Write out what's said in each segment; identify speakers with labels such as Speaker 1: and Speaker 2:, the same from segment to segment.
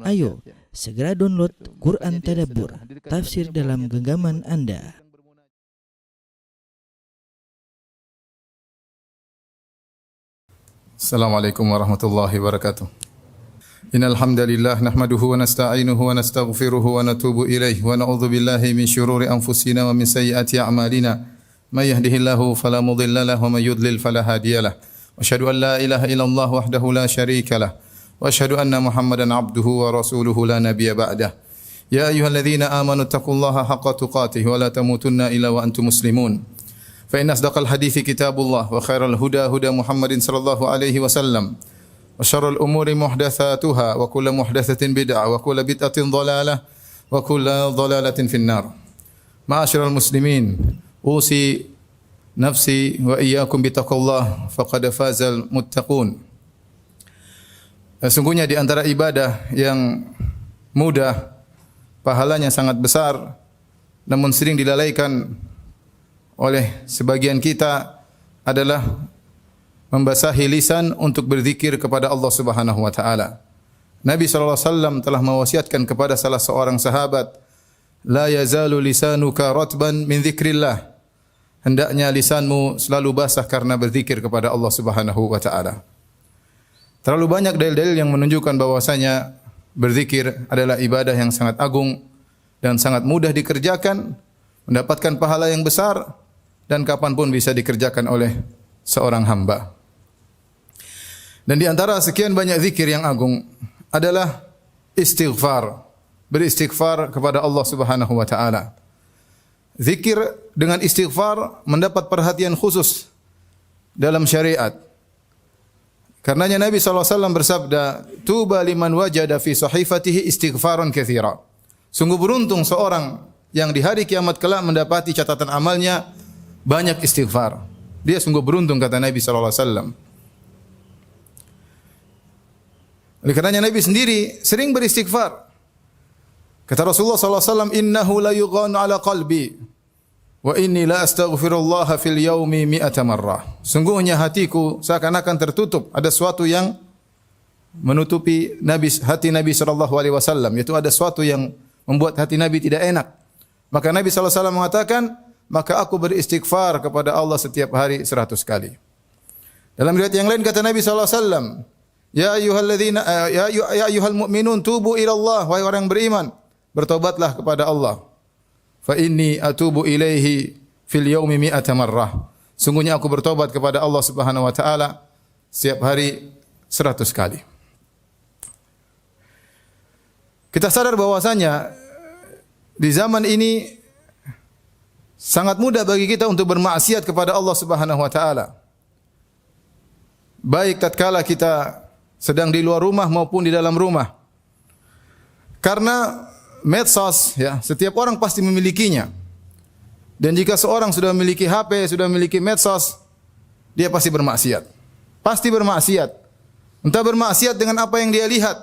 Speaker 1: Ayo, segera download Quran Tadabbur, tafsir dalam genggaman Anda.
Speaker 2: Assalamualaikum warahmatullahi wabarakatuh. Innal hamdalillah nahmaduhu wa nasta'inuhu wa nastaghfiruhu wa natubu ilaihi wa na'udzu billahi min shururi anfusina wa min sayyiati a'malina. May yahdihillahu fala mudilla lahu wa may yudlil fala hadiyalah. Wa asyhadu an la ilaha illallah wahdahu la syarika lah. Wa asyhadu anna Muhammadan abduhu wa rasuluhu la nabiyya ba'dah. Ya ayyuhalladzina amanu taqullaha haqqa tuqatih wa la tamutunna illa wa antum muslimun. Fa inna asdaqal hadithi kitabullah wa khairal huda huda Muhammadin sallallahu alaihi wasallam. Wa syarrul umuri muhdatsatuha wa kullu muhdatsatin bid'ah wa kullu bid'atin dhalalah wa kullu dhalalatin finnar. Ma'asyiral muslimin, usi nafsi wa iyyakum bittaqullah faqad fazal muttaqun. Sungguhnya di antara ibadah yang mudah, pahalanya sangat besar, namun sering dilalaikan oleh sebagian kita adalah membasahi lisan untuk berzikir kepada Allah Subhanahu wa taala. Nabi sallallahu alaihi wasallam telah mewasiatkan kepada salah seorang sahabat, la yazalu lisanuka ratban min dzikrillah. Hendaknya lisanmu selalu basah karena berzikir kepada Allah Subhanahu wa taala. Terlalu banyak dalil-dalil yang menunjukkan bahwasanya berzikir adalah ibadah yang sangat agung dan sangat mudah dikerjakan, mendapatkan pahala yang besar dan kapanpun bisa dikerjakan oleh seorang hamba. Dan di antara sekian banyak zikir yang agung adalah istighfar, beristighfar kepada Allah Subhanahu wa taala. Zikir dengan istighfar mendapat perhatian khusus dalam syariat. Karenanya Nabi SAW bersabda, tuba liman wajada fi sahifatihi istighfaran katsira. Sungguh beruntung seorang yang di hari kiamat kelak mendapati catatan amalnya banyak istighfar. Dia sungguh beruntung, kata Nabi SAW. Oleh karenanya Nabi sendiri sering beristighfar. Kata Rasulullah SAW, innahu la yughanu ala qalbi wa inni la astaghfirullah fil yaumi mi'ata marrah. Sungguhnya hatiku seakan-akan tertutup. Ada sesuatu yang menutupi hati Nabi SAW, yaitu ada sesuatu yang membuat hati Nabi tidak enak. Maka Nabi SAW mengatakan, maka aku beristighfar kepada Allah setiap hari 100 kali. Dalam riwayat yang lain kata Nabi SAW, ya ayyuhal mu'minun tubu ila Allah, wahai orang beriman, bertobatlah kepada Allah. Fa inni atubu ilaihi fil yaumi mi'ata marrah. Sungguhnya aku bertobat kepada Allah Subhanahu wa taala setiap hari 100 kali. Kita sadar bahwasanya di zaman ini sangat mudah bagi kita untuk bermaksiat kepada Allah Subhanahu wa taala. Baik tatkala kita sedang di luar rumah maupun di dalam rumah. Karena medsos, ya, setiap orang pasti memilikinya. Dan jika seorang sudah memiliki HP, sudah memiliki medsos, dia pasti bermaksiat. Pasti bermaksiat. Entah bermaksiat dengan apa yang dia lihat,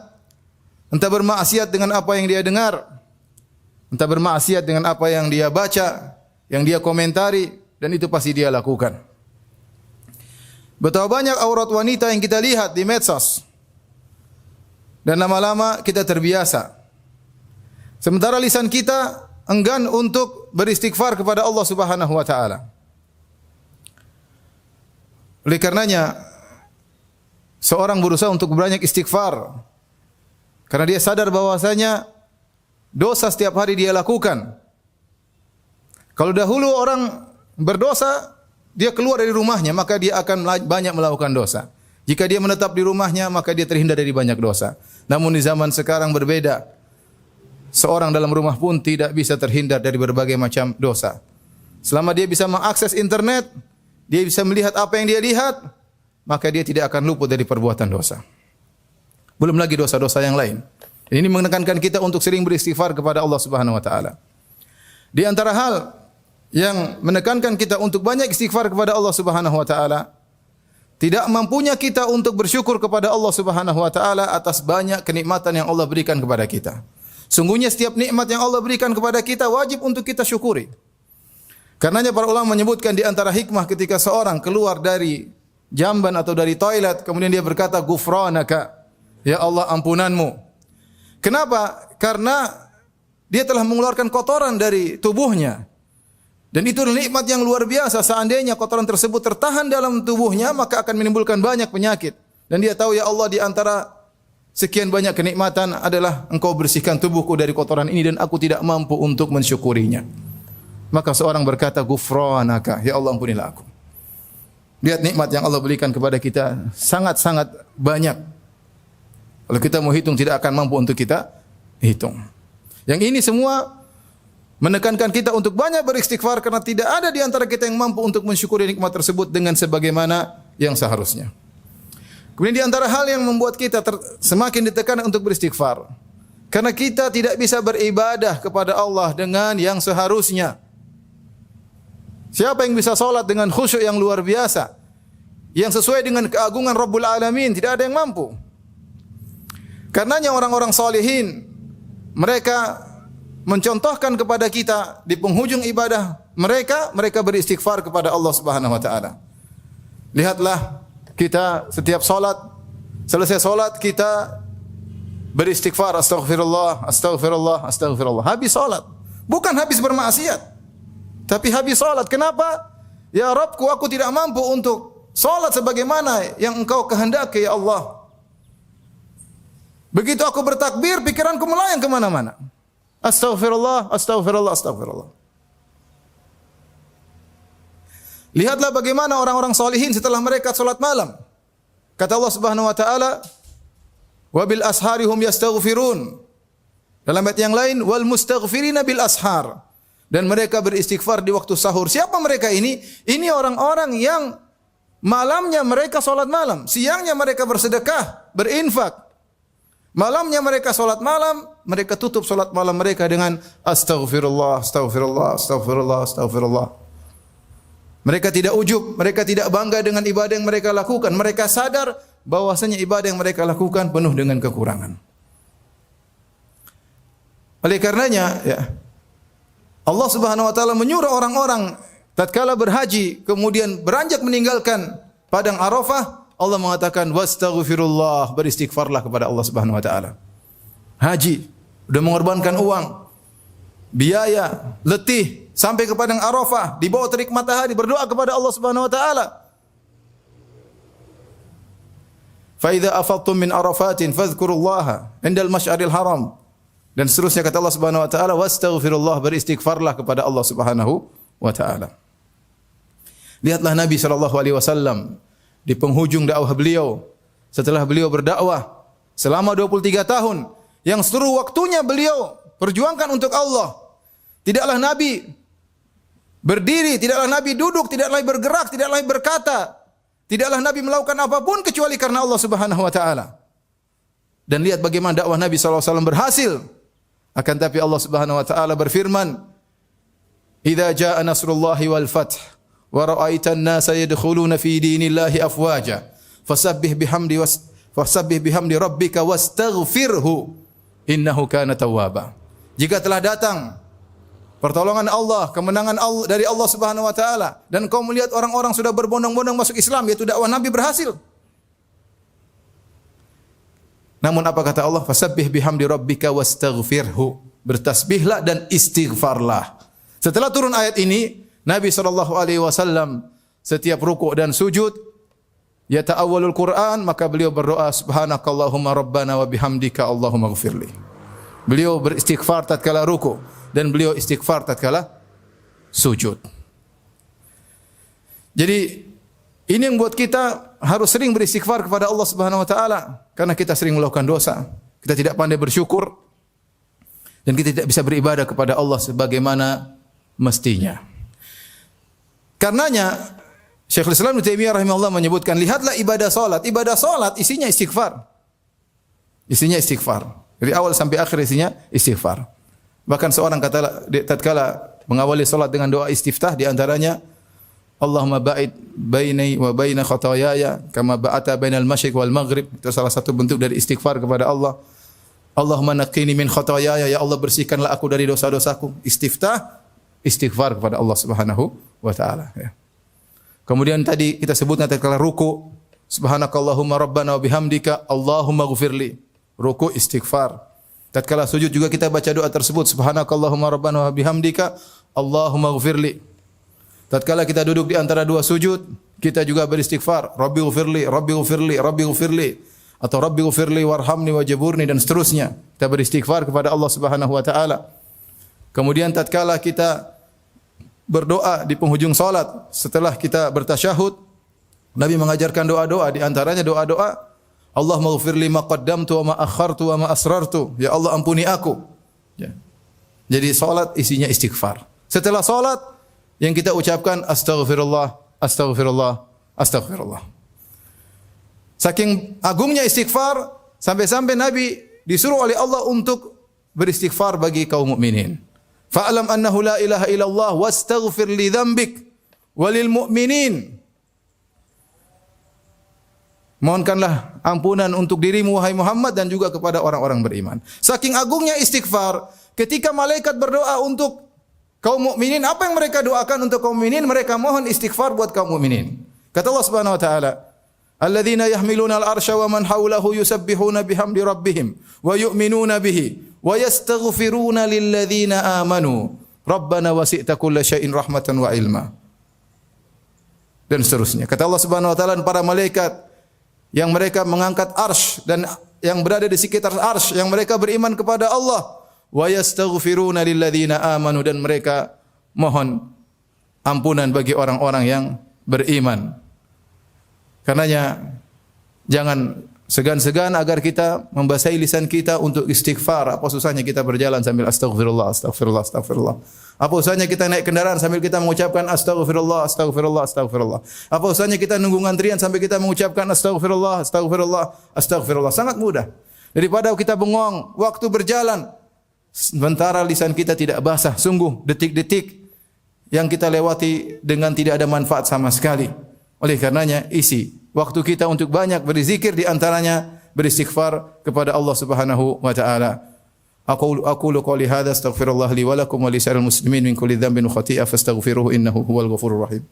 Speaker 2: entah bermaksiat dengan apa yang dia dengar, entah bermaksiat dengan apa yang dia baca, yang dia komentari, dan itu pasti dia lakukan. Betapa banyak aurat wanita yang kita lihat di medsos. Dan lama-lama kita terbiasa. Sementara lisan kita enggan untuk beristighfar kepada Allah Subhanahu wa taala. Oleh karenanya seorang berusaha untuk banyak istighfar karena dia sadar bahwasanya dosa setiap hari dia lakukan. Kalau dahulu orang berdosa, dia keluar dari rumahnya, maka dia akan banyak melakukan dosa. Jika dia menetap di rumahnya, maka dia terhindar dari banyak dosa. Namun di zaman sekarang berbeda. Seorang dalam rumah pun tidak bisa terhindar dari berbagai macam dosa. Selama dia bisa mengakses internet, dia bisa melihat apa yang dia lihat, maka dia tidak akan luput dari perbuatan dosa. Belum lagi dosa-dosa yang lain. Ini menekankan kita untuk sering beristighfar kepada Allah Subhanahu wa taala. Di antara hal yang menekankan kita untuk banyak istighfar kepada Allah Subhanahu wa taala, tidak mampunya kita untuk bersyukur kepada Allah Subhanahu wa taala atas banyak kenikmatan yang Allah berikan kepada kita. Sungguhnya setiap nikmat yang Allah berikan kepada kita wajib untuk kita syukuri. Karenanya para ulama menyebutkan di antara hikmah ketika seorang keluar dari jamban atau dari toilet kemudian dia berkata ghufranaka, ya Allah ampunanmu. Kenapa? Karena dia telah mengeluarkan kotoran dari tubuhnya. Dan itu nikmat yang luar biasa. Seandainya kotoran tersebut tertahan dalam tubuhnya, maka akan menimbulkan banyak penyakit. Dan dia tahu, ya Allah, di antara sekian banyak kenikmatan adalah Engkau bersihkan tubuhku dari kotoran ini dan aku tidak mampu untuk mensyukurinya. Maka seorang berkata, Ghufranaka, ya Allah ampunilah aku. Lihat nikmat yang Allah berikan kepada kita sangat-sangat banyak. Kalau kita mau hitung tidak akan mampu untuk kita hitung. Yang ini semua menekankan kita untuk banyak beristighfar karena tidak ada di antara kita yang mampu untuk mensyukuri nikmat tersebut dengan sebagaimana yang seharusnya. Kemudian di antara hal yang membuat kita semakin ditekan untuk beristighfar karena kita tidak bisa beribadah kepada Allah dengan yang seharusnya. Siapa yang bisa salat dengan khusyuk yang luar biasa, yang sesuai dengan keagungan Rabbul Alamin? Tidak ada yang mampu. Karenanya orang-orang salihin mereka mencontohkan kepada kita di penghujung ibadah mereka beristighfar kepada Allah Subhanahu wa taala. Lihatlah kita setiap salat, selesai salat kita beristighfar, astaghfirullah, astaghfirullah, astaghfirullah. Habis salat, bukan habis bermaksiat, tapi habis salat. Kenapa? Ya Rabbku, aku tidak mampu untuk salat sebagaimana yang Engkau kehendaki, ya Allah. Begitu aku bertakbir, pikiranku melayang kemana-mana. Astaghfirullah, astaghfirullah, astaghfirullah. Lihatlah bagaimana orang-orang salihin setelah mereka salat malam. Kata Allah Subhanahu wa taala, "Wa bil ashari hum yastaghfirun." Dalam ayat yang lain, "Wal mustaghfirina bil ashar." Dan mereka beristighfar di waktu sahur. Siapa mereka ini? Ini orang-orang yang malamnya mereka salat malam, siangnya mereka bersedekah, berinfak. Malamnya mereka salat malam, mereka tutup salat malam mereka dengan astaghfirullah, astaghfirullah, astaghfirullah, astaghfirullah. Mereka tidak ujub, mereka tidak bangga dengan ibadah yang mereka lakukan. Mereka sadar bahwasanya ibadah yang mereka lakukan penuh dengan kekurangan. Oleh karenanya, ya, Allah Subhanahu wa taala menyuruh orang-orang tatkala berhaji kemudian beranjak meninggalkan padang Arafah, Allah mengatakan wastaghfirullah, beristighfarlah kepada Allah Subhanahu wa taala. Haji, sudah mengorbankan uang, biaya, letih sampai ke padang Arafah, di bawah terik matahari berdoa kepada Allah Subhanahu wa taala. Fa idza afadtum min Arafatin fadhkurullaha indal masy'aril haram. Dan seterusnya kata Allah Subhanahu wa taala wastaghfirullah, beristighfarlah kepada Allah Subhanahu wa taala. Lihatlah Nabi sallallahu alaihi wasallam di penghujung dakwah beliau, setelah beliau berdakwah selama 23 tahun, yang seluruh waktunya beliau perjuangkan untuk Allah. Tidaklah Nabi berdiri, tidaklah Nabi duduk, tidaklah bergerak, tidaklah berkata, tidaklah Nabi melakukan apapun kecuali karena Allah Subhanahu wa taala. Dan lihat bagaimana dakwah Nabi sallallahu alaihi wasallam berhasil. Akan tapi Allah Subhanahu wa taala berfirman, "Idza jaa nasrullahi wal fath wa ra'aitan nasa yadkhuluna fi dinillahi afwaja fasabbih bihamdi rabbika wastaghfirhu innahu kana tawwaba." Jika telah datang pertolongan Allah, kemenangan Allah dari Allah Subhanahu wa taala dan kau melihat orang-orang sudah berbondong-bondong masuk Islam, yaitu dakwah Nabi berhasil. Namun apa kata Allah? Fasabbih bihamdi rabbika wastaghfirhu. Bertasbihlah dan istighfarlah. Setelah turun ayat ini, Nabi SAW setiap rukuk dan sujud, yata'awwalul Quran, maka beliau berdoa, subhanakallahumma rabbana wa bihamdika Allahumma ghfirli. Beliau beristighfar tatkala rukuk dan beliau istighfar tatkala sujud. Jadi ini yang buat kita harus sering beristighfar kepada Allah Subhanahu wa taala karena kita sering melakukan dosa. Kita tidak pandai bersyukur dan kita tidak bisa beribadah kepada Allah sebagaimana mestinya. Karenanya Syekhul Islam Ibnu Taimiyah rahimahullah menyebutkan, lihatlah ibadah salat. Ibadah salat isinya istighfar. Isinya istighfar. Dari awal sampai akhir isinya istighfar. Bahkan seorang tatkala mengawali salat dengan doa istiftah, di antaranya Allahumma ba'id baini wa baina khataayaya kama ba'ata bainal masyriq wal maghrib. Itu salah satu bentuk dari istighfar kepada Allah. Allahumma naqqini min khataayaya, ya Allah bersihkanlah aku dari dosa-dosaku. Istiftah, istighfar kepada Allah Subhanahu wa taala, ya. Kemudian tadi kita sebutkan tatkala ruku, subhanakallahumma rabbana wa bihamdika Allahumma ghfirli. Ruku istighfar. Tatkala sujud juga kita baca doa tersebut, subhanakallahumma rabbana wa bihamdika Allahumma ighfirli. Tatkala kita duduk di antara dua sujud, kita juga beristighfar, Rabbi ighfirli, Rabbi ighfirli, Rabbi ighfirli, atau Rabbi ighfirli warhamni wajburni, dan seterusnya. Kita beristighfar kepada Allah Subhanahu wa taala. Kemudian tatkala kita berdoa di penghujung salat, setelah kita bertasyahud, Nabi mengajarkan doa-doa, di antaranya doa-doa Allahumma ighfirli ma qaddamtu wa ma akhartu wa ma asrartu. Ya Allah, ampuni aku. Ya. Jadi salat isinya istighfar. Setelah salat yang kita ucapkan astaghfirullah, astaghfirullah, astaghfirullah. Saking agungnya istighfar, sampai-sampai Nabi disuruh oleh Allah untuk beristighfar bagi kaum mukminin. Fa'lam annahu la ilaha illallah wastaghfir li dzambik walil mu'minin. Mohonkanlah ampunan untuk dirimu wahai Muhammad dan juga kepada orang-orang beriman. Saking agungnya istighfar, ketika malaikat berdoa untuk kaum mukminin, apa yang mereka doakan untuk kaum mukminin? Mereka mohon istighfar buat kaum mukminin. Kata Allah Subhanahu wa taala, "Alladzina yahmiluna al-arsya wa man hawlahu yusabbihuna bihamdi rabbihim wa yu'minuna bihi wa yastaghfiruna lilladzina amanu rabbana wasi'ta kulla syai'in rahmatan wa ilma." Dan seterusnya. Kata Allah Subhanahu wa taala, para malaikat yang mereka mengangkat arsy dan yang berada di sekitar arsy, yang mereka beriman kepada Allah, wa yastaghfiruna lilladzina amanu, dan mereka mohon ampunan bagi orang-orang yang beriman. Karenanya jangan segan-segan agar kita membasahi lisan kita untuk istighfar. Apa susahnya kita berjalan sambil astaghfirullah, astaghfirullah, astaghfirullah. Apa usahanya kita naik kendaraan sambil kita mengucapkan astaghfirullah, astaghfirullah, astaghfirullah. Apa usahanya kita nunggu antrian sambil kita mengucapkan astaghfirullah, astaghfirullah, astaghfirullah. Sangat mudah. Daripada kita bengong waktu berjalan, sementara lisan kita tidak basah. Sungguh detik-detik yang kita lewati dengan tidak ada manfaat sama sekali. Oleh karenanya isi waktu kita untuk banyak berzikir, di antaranya beristighfar kepada Allah Subhanahu wa taala. Aqulu qouli hadza astaghfirullah li wa lakum wa li sa'iril muslimin min kulli dhanbin wa khati'ah fastaghfiruhu innahu huwal ghafurur rahim.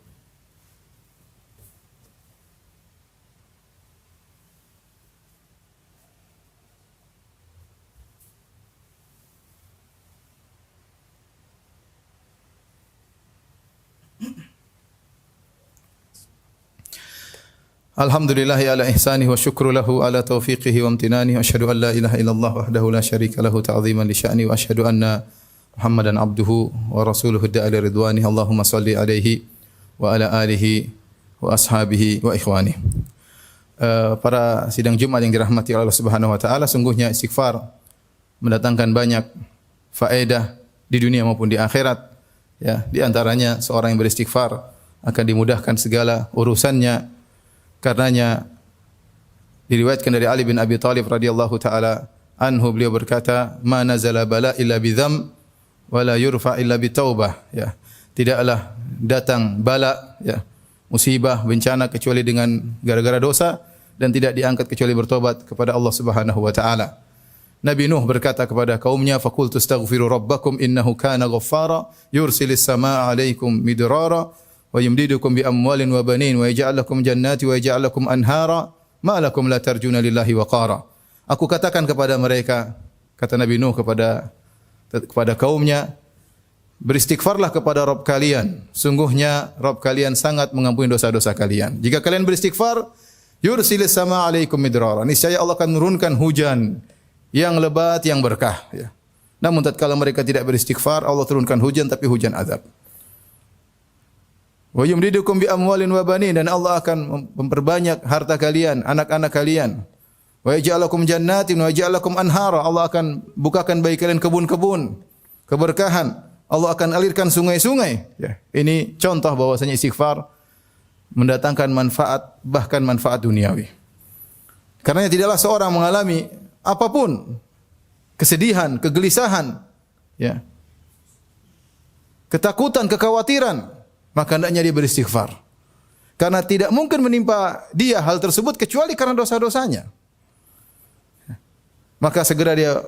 Speaker 2: Alhamdulillahi ala ihsanihi wa syukru lahu ala taufiqihi wa amtinanihi wa asyhadu an la ilaha illallah wahdahu la syarika lahu ta'ziman li sya'ni wa asyhadu anna Muhammadan abduhu wa rasuluhu da'ala ridwanihi. Allahumma salli alaihi wa ala alihi wa ashabihi wa ikhwanihi. Para sidang Jumat yang dirahmati Allah Subhanahu wa taala, sungguhnya istighfar mendatangkan banyak faedah di dunia maupun di akhirat. Ya, di antaranya seorang yang beristighfar akan dimudahkan segala urusannya. Karenanya diriwayatkan dari Ali bin Abi Thalib radhiyallahu taala anhu, beliau berkata, "Ma nazala bala illa bidzam wa la yurfa illa bitaubah." Ya, tidaklah datang bala, ya, musibah, bencana kecuali dengan gara-gara dosa, dan tidak diangkat kecuali bertobat kepada Allah Subhanahu wa taala. Nabi Nuh berkata kepada kaumnya, "Faqultu astaghfiru rabbakum innahu kana ghaffara yursilis samaa'a 'alaikum midrara wa yumdidukum bi amwalin wa banin wa yaj'al lakum jannati wa yaj'al lakum anhara ma lakum la tarjuna lillahi waqara." Aku katakan kepada mereka, kata Nabi Nuh kepada kaumnya, beristighfarlah kepada Rabb kalian. Sungguhnya Rabb kalian sangat mengampuni dosa-dosa kalian. Jika kalian beristighfar, yursilis sama alaikum midrara. Niscaya Allah akan menurunkan hujan yang lebat, yang berkah. Ya. Namun tatkala mereka tidak beristighfar, Allah turunkan hujan, tapi hujan azab. Wa yumdidukum bi amwalin wa banin, dan Allah akan memperbanyak harta kalian, anak-anak kalian. Wa yaj'al lakum jannatin wa yaj'al lakum anhara. Allah akan bukakan bagi kalian kebun-kebun, keberkahan. Allah akan alirkan sungai-sungai. Ya. Ini contoh bahwasanya istighfar mendatangkan manfaat, bahkan manfaat duniawi. Karena tidaklah seorang mengalami apapun, kesedihan, kegelisahan, ya, ketakutan, kekhawatiran, maka hendaknya dia beristighfar. Karena tidak mungkin menimpa dia hal tersebut kecuali karena dosa-dosanya. Maka segera dia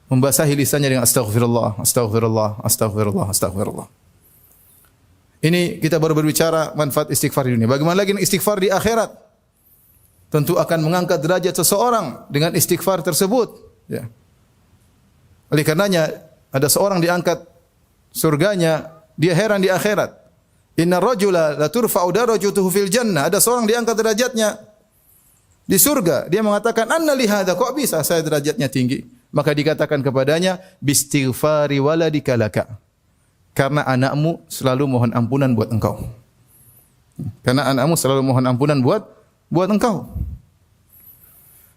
Speaker 2: membasahi lisannya dengan astaghfirullah, astaghfirullah, astaghfirullah, astaghfirullah. Ini kita baru berbicara manfaat istighfar di dunia. Bagaimana lagi istighfar di akhirat? Tentu akan mengangkat derajat seseorang dengan istighfar tersebut. Ya. Oleh karenanya ada seorang diangkat surganya, dia heran di akhirat. Inna rajula la turfa'u darajatuhu fil jannah. Ada seorang diangkat derajatnya di surga. Dia mengatakan, "Anna li hadza? Kok bisa saya derajatnya tinggi?" Maka dikatakan kepadanya, "Bistighfari waladika laka." Karena anakmu selalu mohon ampunan buat engkau. Karena anakmu selalu mohon ampunan buat engkau.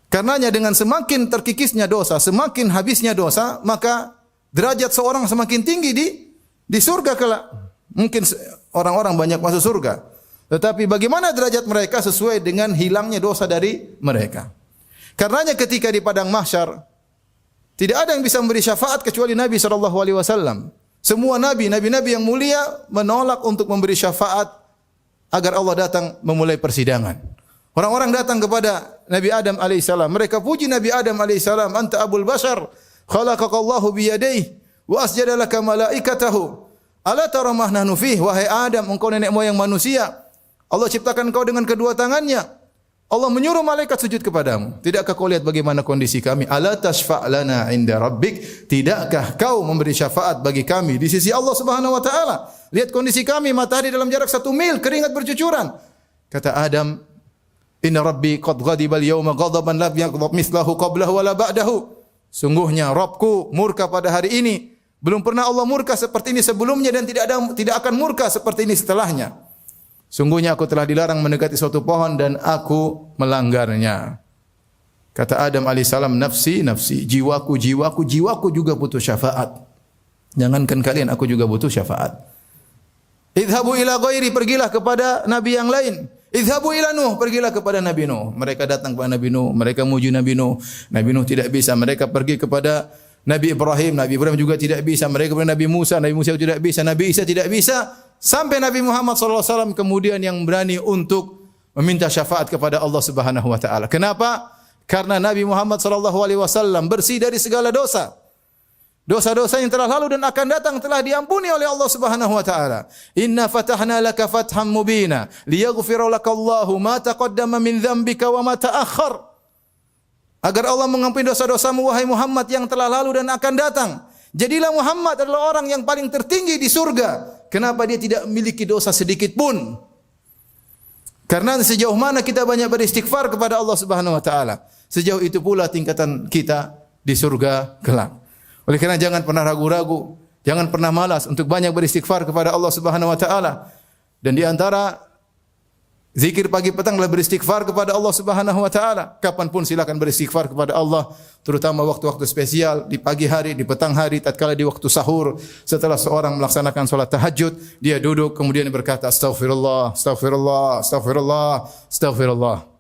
Speaker 2: Karenanya dengan semakin terkikisnya dosa, semakin habisnya dosa, maka derajat seorang semakin tinggi di surga kelak. Mungkin orang-orang banyak masuk surga, tetapi bagaimana derajat mereka sesuai dengan hilangnya dosa dari mereka. Karenanya ketika di padang mahsyar tidak ada yang bisa memberi syafaat kecuali Nabi SAW. Semua nabi-nabi yang mulia menolak untuk memberi syafaat agar Allah datang memulai persidangan. Orang-orang datang kepada Nabi Adam alaihissalam. Mereka puji Nabi Adam alaihissalam. Anta abul bashar, khalaqakallahu biyadayhi, wa asjada laka malaikatahu. Ala tara ma nahnu fih, wahai Adam, engkau nenek moyang manusia. Allah ciptakan engkau dengan kedua tangannya. Allah menyuruh malaikat sujud kepadamu. Tidakkah kau lihat bagaimana kondisi kami? Ala tashfa' lana 'inda rabbik? Tidakkah kau memberi syafaat bagi kami di sisi Allah Subhanahu wa taala? Lihat kondisi kami, matahari dalam jarak 1 mil, keringat bercucuran. Kata Adam, "Inna rabbi qad ghadiba al-yawma ghadaban lam yaghdab mithlahu qablahu wala ba'dahu." Sungguhnya Rabbku murka pada hari ini. Belum pernah Allah murka seperti ini sebelumnya dan tidak akan murka seperti ini setelahnya. Sungguhnya aku telah dilarang mendekati suatu pohon dan aku melanggarnya. Kata Adam alaihissalam, "Nafsi, nafsi, jiwaku, jiwaku, jiwaku juga butuh syafaat. Jangankan kalian, aku juga butuh syafaat." Idhabu ila ghairi, pergilah kepada nabi yang lain. Idhabu ila Nuh, pergilah kepada Nabi Nuh. Mereka datang kepada Nabi Nuh, mereka muji Nabi Nuh. Nabi Nuh tidak bisa. Mereka pergi kepada Nabi Ibrahim, Nabi Ibrahim juga tidak bisa. Mereka kepada Nabi Musa tidak bisa. Nabi Isa tidak bisa. Sampai Nabi Muhammad SAW kemudian yang berani untuk meminta syafaat kepada Allah Subhanahu wa taala. Kenapa? Karena Nabi Muhammad SAW bersih dari segala dosa. Dosa-dosa yang telah lalu dan akan datang telah diampuni oleh Allah Subhanahu wa taala. Inna fatahna laka fatham mubina liyaghfira lakallahu ma taqaddama min dzambika wa ma ta'akhkhar. Agar Allah mengampuni dosa-dosamu wahai Muhammad yang telah lalu dan akan datang. Jadilah Muhammad adalah orang yang paling tertinggi di surga. Kenapa dia tidak memiliki dosa sedikit pun? Karena sejauh mana kita banyak beristighfar kepada Allah Subhanahu wa taala, sejauh itu pula tingkatan kita di surga kelak. Oleh karena jangan pernah ragu-ragu, jangan pernah malas untuk banyak beristighfar kepada Allah Subhanahu wa taala. Dan di antara zikir pagi petang adalah beristighfar kepada Allah Subhanahu wa taala. Kapanpun silakan beristighfar kepada Allah, terutama waktu-waktu spesial, di pagi hari, di petang hari, tatkala di waktu sahur, setelah seorang melaksanakan salat tahajud, dia duduk kemudian berkata astaghfirullah, astaghfirullah, astaghfirullah, astaghfirullah.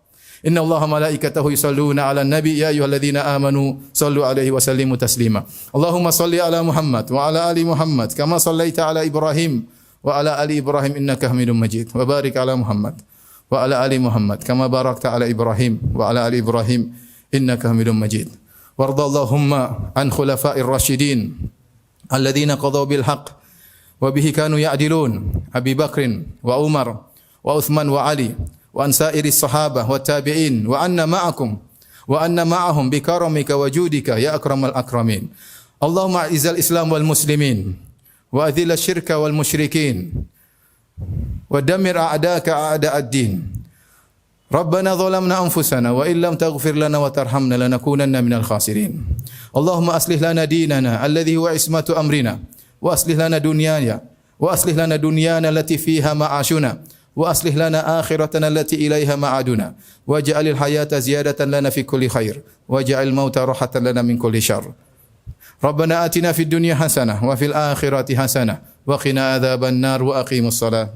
Speaker 2: Inna Allaha malaikatahu yusalluna 'alan nabi ya ayyuhalladzina amanu sallu 'alaihi wa sallimu taslima. Allahumma salli 'ala Muhammad wa 'ala ali Muhammad kama sallaita 'ala Ibrahim wa 'ala ali Ibrahim innaka Hamidum Majid. Wa barik 'ala Muhammad wa 'ala ali Muhammad kama barakta 'ala Ibrahim wa 'ala ali Ibrahim innaka Hamidum Majid. Warda Allahumma an khulafa'ir rasyidin alladzina qadaw bil haqq wa bihi kanu ya'dilun, Abi Bakrin wa Umar wa Uthman wa Ali wa an sa'iris sahabah wa tabi'in wa anna ma'akum wa anna ma'ahum bi karamika wa judika ya akramal akramin. Allahumma a'izal Islam wal muslimin wa adhil asy-syirka wal musyrikin wa dammir a'daka a'da'ad din. Rabbana zalamna anfusana wa illam taghfir lana wa tarhamna lanakunanna minal khasirin. Allahumma aslih lana dinana alladhi huwa ismatu amrina wa aslih lana dunyana wa aslih lana dunyana allati fiha ma'ashuna wa aslih lana akhiratana allati ilaiha ma'aduna waj'alil hayata ziyadatan lana fi kulli khair waj'al mauta rahatan lana min kulli syarr. Rabbana atina fid dunya hasanah wa fil akhirati hasanah wa qina adzaban nar wa aqimus salat.